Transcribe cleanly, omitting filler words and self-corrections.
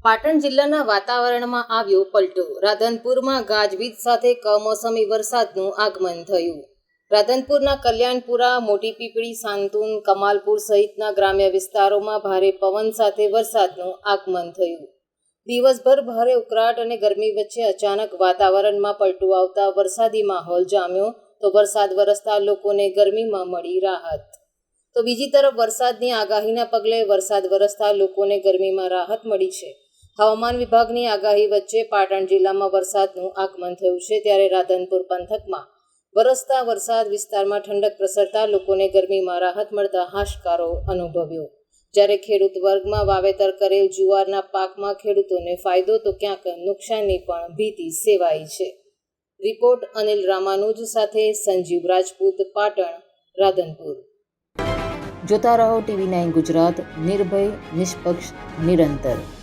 પાટણ જિલ્લાના વાતાવરણમાં આવ્યો પલટો. રાધનપુરમાં ગાજવીજ સાથે કમોસમી વરસાદનું આગમન થયું. રાધનપુરના કલ્યાણપુરા, મોટી પીપળી, સાંતુન, કમાલપુર સહિતના ગ્રામ્ય વિસ્તારોમાં ભારે પવન સાથે વરસાદનું આગમન થયું. દિવસભર ભારે ઉકળાટ અને ગરમી વચ્ચે અચાનક વાતાવરણમાં પલટો આવતા વરસાદી માહોલ જામ્યો તો વરસાદ વરસતા લોકોને ગરમીમાં મળી રાહત. તો બીજી તરફ વરસાદની આગાહીના પગલે વરસાદ વરસતા લોકોને ગરમીમાં રાહત મળી છે. હવામાન વિભાગની આગાહી વચ્ચે પાટણ જિલ્લામાં વરસાદનું આગમન થયું છે, ત્યારે રાધનપુર પંથકમાં વરસતા વરસાદ વિસ્તારમાં ઠંડક પ્રસરતા લોકોને ગરમીમાં રાહત મળતા હાશકારો અનુભવ્યો. જ્યારે ખેડૂત વર્ગમાં વાવેતર કરેલ જુવારના પાકમાં ખેડૂતોને ફાયદો તો ક્યાંક નુકસાનની પણ ભીતિ સેવાઈ છે. રિપોર્ટ અનિલ રામાનુજ સાથે સંજીવ રાજપૂત, પાટણ, રાધનપુર. જોતા રહો TV9 ગુજરાત, નિર્ભય, નિષ્પક્ષ, નિરંતર.